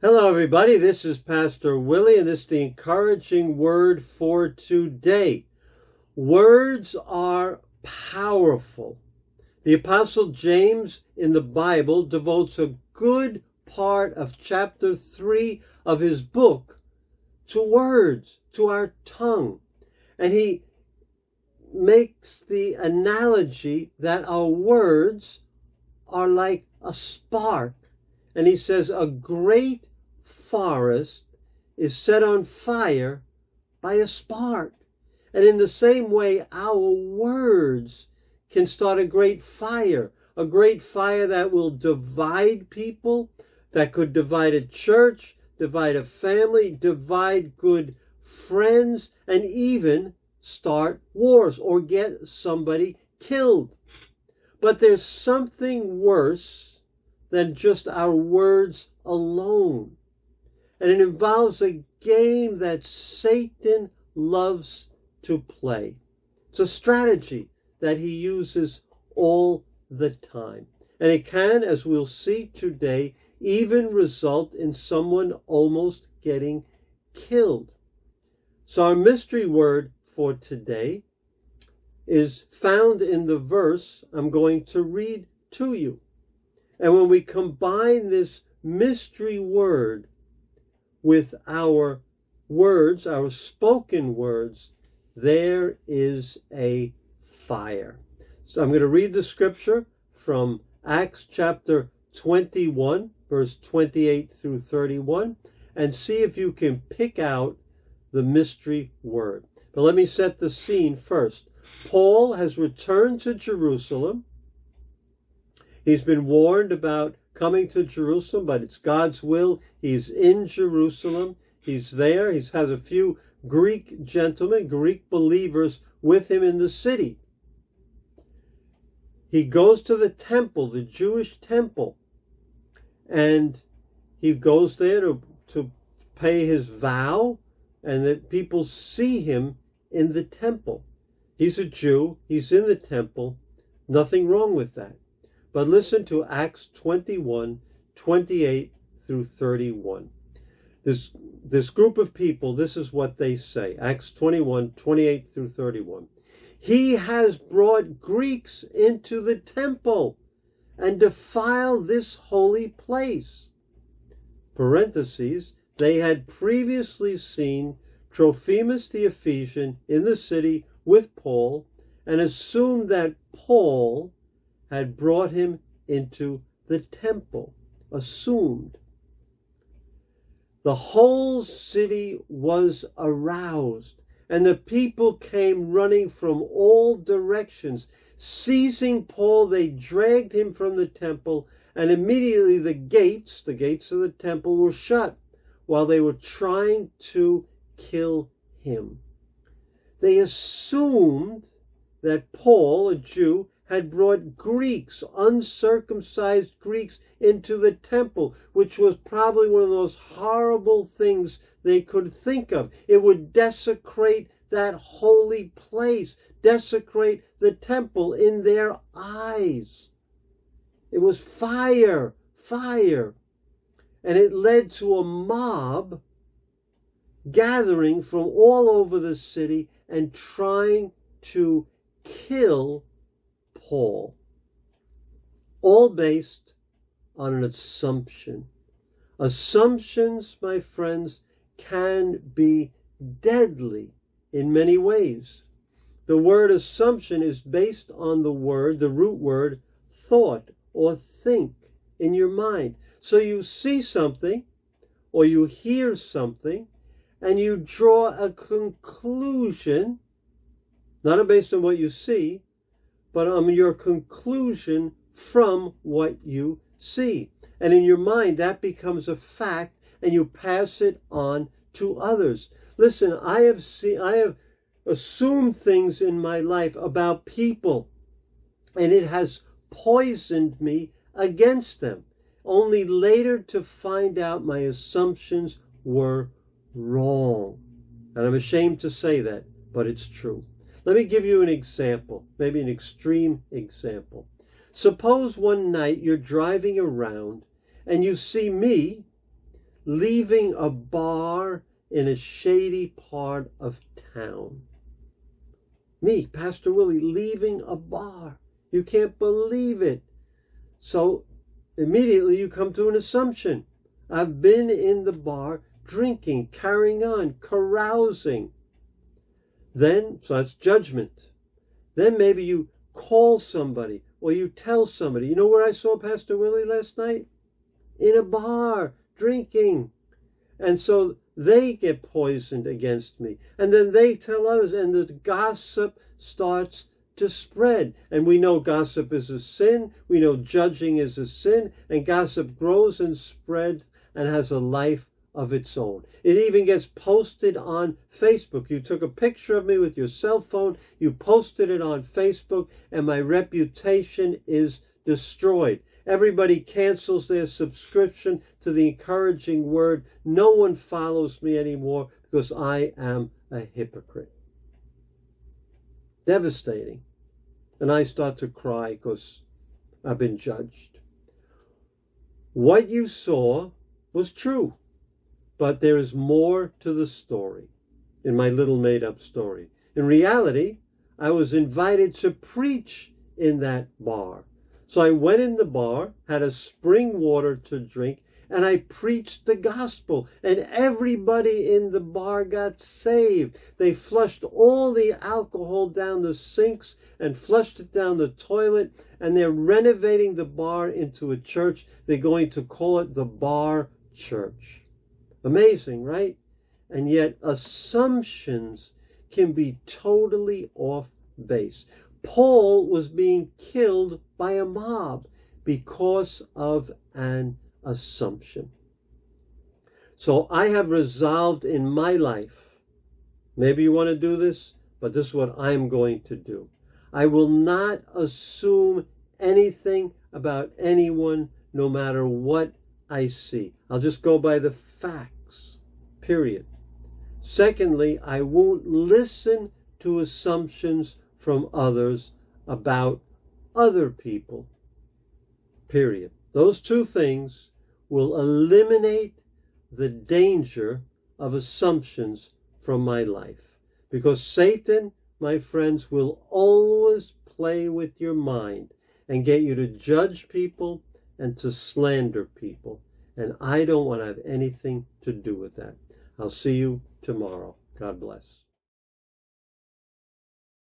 Hello, everybody. This is Pastor Willie, and this is the encouraging word for today. Words are powerful. The Apostle James in the Bible devotes a good part of chapter 3 of his book to words, to our tongue. And he makes the analogy that our words are like a spark. And he says a great forest is set on fire by a spark. And in the same way, our words can start a great fire that will divide people, that could divide a church, divide a family, divide good friends, and even start wars or get somebody killed. But there's something worse than just our words alone. And it involves a game that Satan loves to play. It's a strategy that he uses all the time. And it can, as we'll see today, even result in someone almost getting killed. So our mystery word for today is found in the verse I'm going to read to you. And when we combine this mystery word with our words, our spoken words, there is a fire. So I'm going to read the scripture from Acts chapter 21, verse 28 through 31, and see if you can pick out the mystery word. But let me set the scene first. Paul has returned to Jerusalem. He's been warned about coming to Jerusalem, but it's God's will. He's in Jerusalem. He's there. He has a few Greek gentlemen, Greek believers with him in the city. He goes to the temple, the Jewish temple, and he goes there to pay his vow, and that people see him in the temple. He's a Jew. He's in the temple. Nothing wrong with that. But listen to Acts 21, 28 through 31. This group of people, this is what they say. Acts 21, 28 through 31. He has brought Greeks into the temple and defiled this holy place. Parentheses, they had previously seen Trophimus the Ephesian in the city with Paul and assumed that Paul had brought him into the temple. Assumed. The whole city was aroused, and the people came running from all directions. Seizing Paul, they dragged him from the temple, and immediately the gates of the temple were shut while they were trying to kill him. They assumed that Paul, a Jew, had brought Greeks, uncircumcised Greeks, into the temple, which was probably one of the most horrible things they could think of. It would desecrate that holy place, desecrate the temple in their eyes. It was fire. And it led to a mob gathering from all over the city and trying to kill Paul. All based on an assumption. Assumptions, my friends, can be deadly in many ways. The word assumption is based on the root word, thought or think in your mind. So you see something or you hear something and you draw a conclusion, not based on what you see, but on your conclusion from what you see. And in your mind, that becomes a fact, and you pass it on to others. Listen, I have assumed things in my life about people, and it has poisoned me against them, only later to find out my assumptions were wrong. And I'm ashamed to say that, but it's true. Let me give you an example, maybe an extreme example. Suppose one night you're driving around and you see me leaving a bar in a shady part of town. Me, Pastor Willie, leaving a bar. You can't believe it. So immediately you come to an assumption. I've been in the bar drinking, carrying on, carousing. Then, so that's judgment. Then maybe you call somebody or you tell somebody, you know where I saw Pastor Willie last night? In a bar, drinking. And so they get poisoned against me. And then they tell others, and the gossip starts to spread. And we know gossip is a sin. We know judging is a sin. And gossip grows and spreads and has a life of its own. It even gets posted on Facebook. You took a picture of me with your cell phone, you posted it on Facebook, and my reputation is destroyed. Everybody cancels their subscription to the encouraging word. No one follows me anymore because I am a hypocrite. Devastating. And I start to cry because I've been judged. What you saw was true. But there is more to the story, in my little made-up story. In reality, I was invited to preach in that bar. So I went in the bar, had a spring water to drink, and I preached the gospel. And everybody in the bar got saved. They flushed all the alcohol down the sinks and flushed it down the toilet. And they're renovating the bar into a church. They're going to call it the Bar Church. Amazing, right? And yet assumptions can be totally off base. Paul was being killed by a mob because of an assumption. So I have resolved in my life, maybe you want to do this, but this is what I'm going to do. I will not assume anything about anyone, no matter what I see. I'll just go by the facts, period. Secondly, I won't listen to assumptions from others about other people, period. Those two things will eliminate the danger of assumptions from my life. Because Satan, my friends, will always play with your mind and get you to judge people and to slander people. And I don't want to have anything to do with that. I'll see you tomorrow. God bless.